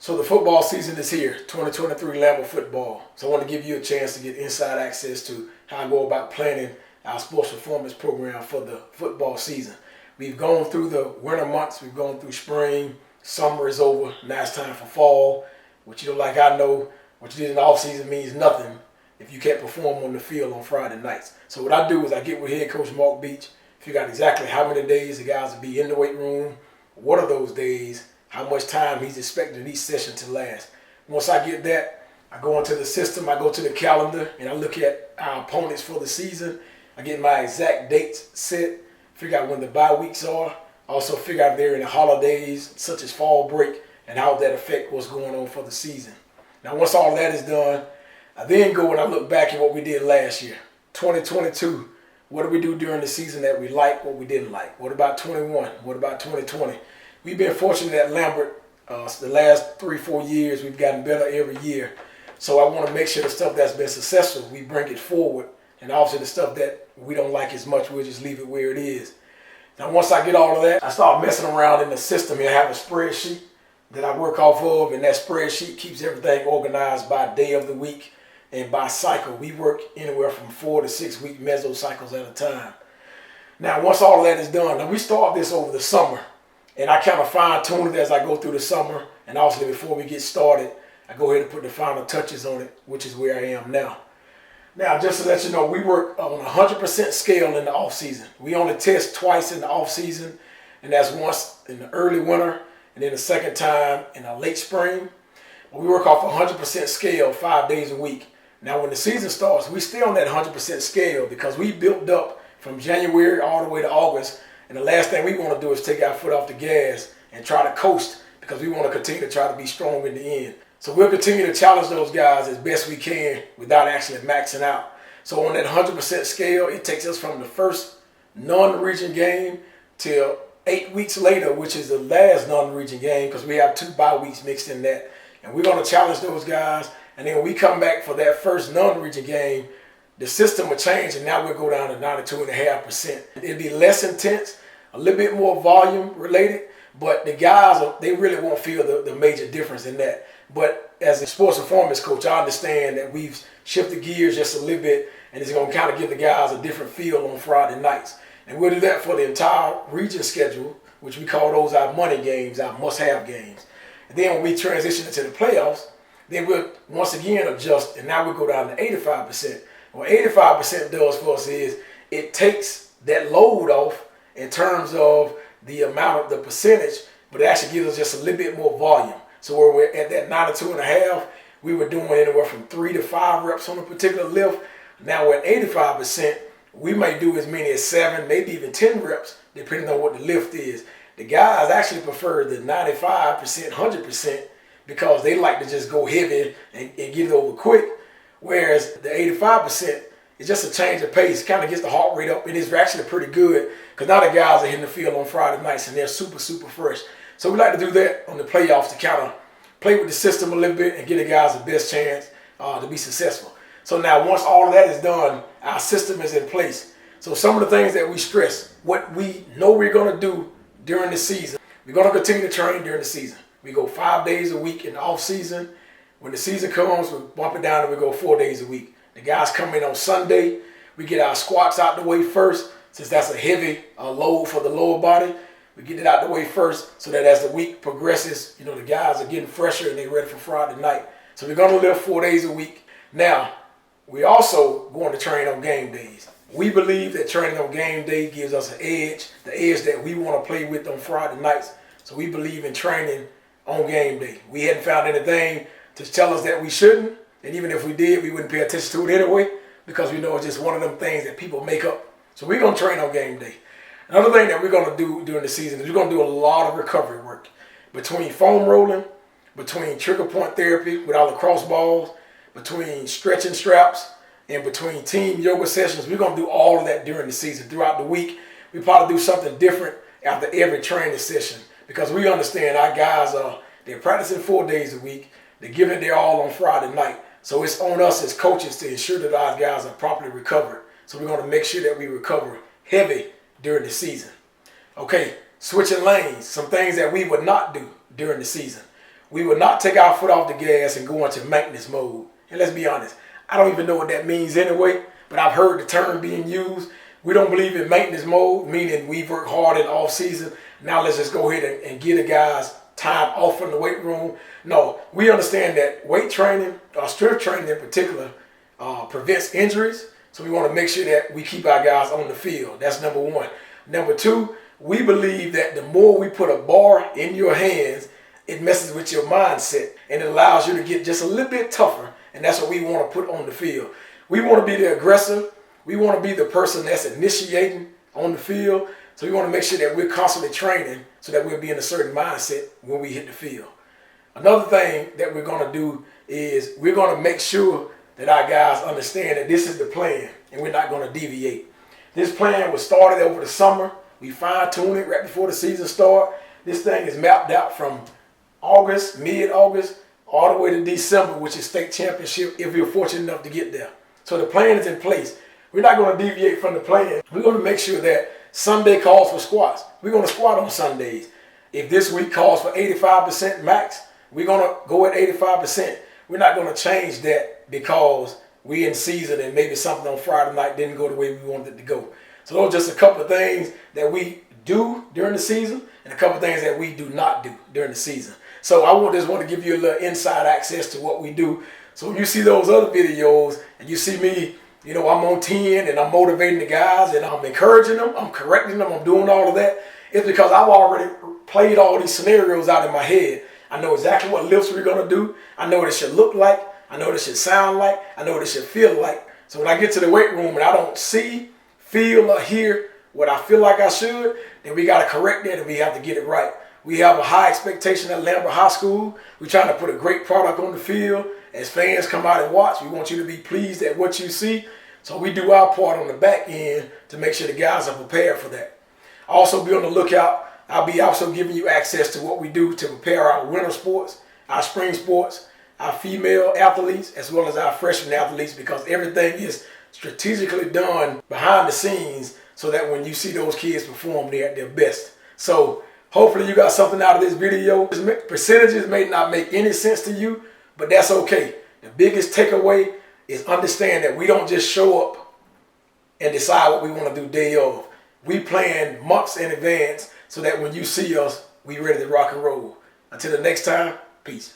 So the football season is here, 2023 Lambert football. So I want to give you a chance to get inside access to how I go about planning our sports performance program for the football season. We've gone through the winter months, we've gone through spring, summer is over, now it's time for fall. Which like I know, what you did in the off season means nothing if you can't perform on the field on Friday nights. So what I do is I get with head coach Mark Beach, figure out exactly how many days the guys will be in the weight room, what are those days, how much time he's expecting each session to last. Once I get that, I go into the system, I go to the calendar, and I look at our opponents for the season. I get my exact dates set, figure out when the bye weeks are, also figure out if they're in the holidays, such as fall break, and how that affect what's going on for the season. Now, once all that is done, I then go and I look back at what we did last year, 2022. What did we do during the season that we liked, what we didn't like? What about 21? What about 2020? We've been fortunate at Lambert the last 3-4 years. We've gotten better every year. So I want to make sure the stuff that's been successful, we bring it forward. And obviously the stuff that we don't like as much, we'll just leave it where it is. Now once I get all of that, I start messing around in the system here. I have a spreadsheet that I work off of, and that spreadsheet keeps everything organized by day of the week and by cycle. We work anywhere from 4 to 6 week mesocycles at a time. Now once all of that is done, now we start this over the summer. And I kind of fine-tune it as I go through the summer. And obviously before we get started, I go ahead and put the final touches on it, which is where I am now. Now, just to let you know, we work on a 100% scale in the off-season. We only test twice in the off-season, and that's once in the early winter and then the second time in the late spring. We work off a 100% scale 5 days a week. Now, when the season starts, we stay on that 100% scale because we built up from January all the way to August. And the last thing we want to do is take our foot off the gas and try to coast because we want to continue to try to be strong in the end. So we'll continue to challenge those guys as best we can without actually maxing out. So on that 100% scale, it takes us from the first non-region game till 8 weeks later, which is the last non-region game because we have 2 bye weeks mixed in that. And we're going to challenge those guys. And then when we come back for that first non-region game, the system will change, and now we'll go down to 92.5%. It'll be less intense, a little bit more volume related, but the guys, they really won't feel the major difference in that. But as a sports performance coach, I understand that we've shifted gears just a little bit, and it's going to kind of give the guys a different feel on Friday nights. And we'll do that for the entire region schedule, which we call those our money games, our must-have games. And then when we transition into the playoffs, then we'll once again adjust, and now we'll go down to 85%. What 85% does for us is it takes that load off in terms of the amount of the percentage, but it actually gives us just a little bit more volume. So where we're at that 92.5, we were doing anywhere from 3 to 5 reps on a particular lift. Now we're at 85%, we may do as many as 7, maybe even 10 reps, depending on what the lift is. The guys actually prefer the 95%, 100% because they like to just go heavy and get it over quick. Whereas the 85% is just a change of pace, kind of gets the heart rate up. It is actually pretty good because now the guys are hitting the field on Friday nights and they're super, super fresh. So we like to do that on the playoffs to kind of play with the system a little bit and give the guys the best chance to be successful. So now once all of that is done, our system is in place. So some of the things that we stress, what we know we're going to do during the season, we're going to continue to train during the season. We go 5 days a week in the off season. When the season comes, we bump it down and we go 4 days a week. The guys come in on Sunday. We get our squats out the way first, since that's a heavy load for the lower body. We get it out the way first so that as the week progresses, the guys are getting fresher and they're ready for Friday night. So we're going to live 4 days a week. Now, we also going to train on game days. We believe that training on game day gives us an edge, the edge that we want to play with on Friday nights. So we believe in training on game day. We hadn't found anything to tell us that we shouldn't, and even if we did, we wouldn't pay attention to it anyway because we know it's just one of them things that people make up. So we're going to train on game day. Another thing that we're going to do during the season is we're going to do a lot of recovery work between foam rolling, between trigger point therapy with all the cross balls, between stretching straps, and between team yoga sessions. We're going to do all of that during the season. Throughout the week, we probably do something different after every training session because we understand our guys they're practicing 4 days a week. They're giving it their all on Friday night. So it's on us as coaches to ensure that our guys are properly recovered. So we're going to make sure that we recover heavy during the season. Okay, switching lanes, some things that we would not do during the season. we will not take our foot off the gas and go into maintenance mode. And let's be honest, I don't even know what that means anyway, but I've heard the term being used. We don't believe in maintenance mode, meaning we work hard in off season. Now let's just go ahead and give the guys time off from the weight room. No, we understand that weight training, or strength training in particular, prevents injuries. So we want to make sure that we keep our guys on the field. That's number one. Number two, we believe that the more we put a bar in your hands, it messes with your mindset and it allows you to get just a little bit tougher. And that's what we want to put on the field. We want to be the aggressor. We want to be the person that's initiating on the field. So we want to make sure that we're constantly training so that we'll be in a certain mindset when we hit the field. Another thing that we're going to do is we're going to make sure that our guys understand that this is the plan and we're not going to deviate. This plan was started over the summer. We fine-tuned it right before the season started. This thing is mapped out from August, mid-August, all the way to December, which is state championship, if we're fortunate enough to get there. So the plan is in place. We're not going to deviate from the plan. We're going to make sure that Sunday calls for squats. We're going to squat on Sundays. If this week calls for 85% max, we're going to go at 85%. We're not going to change that because we're in season and maybe something on Friday night didn't go the way we wanted it to go. So those are just a couple of things that we do during the season and a couple of things that we do not do during the season. So I just want to give you a little inside access to what we do. So when you see those other videos and you see me, you know, I'm on 10 and I'm motivating the guys and I'm encouraging them, I'm correcting them, I'm doing all of that, it's because I've already played all these scenarios out in my head. I know exactly what lifts we're going to do. I know what it should look like. I know what it should sound like. I know what it should feel like. So when I get to the weight room and I don't see, feel, or hear what I feel like I should, then we got to correct that and we have to get it right. We have a high expectation at Lambert High School. We're trying to put a great product on the field. As fans come out and watch, we want you to be pleased at what you see. So we do our part on the back end to make sure the guys are prepared for that. Also be on the lookout. I'll be also giving you access to what we do to prepare our winter sports, our spring sports, our female athletes, as well as our freshman athletes, because everything is strategically done behind the scenes so that when you see those kids perform, they're at their best. So hopefully you got something out of this video. Percentages may not make any sense to you, but that's okay. The biggest takeaway is understand that we don't just show up and decide what we want to do day of. We plan months in advance so that when you see us, we ready to rock and roll. Until the next time, peace.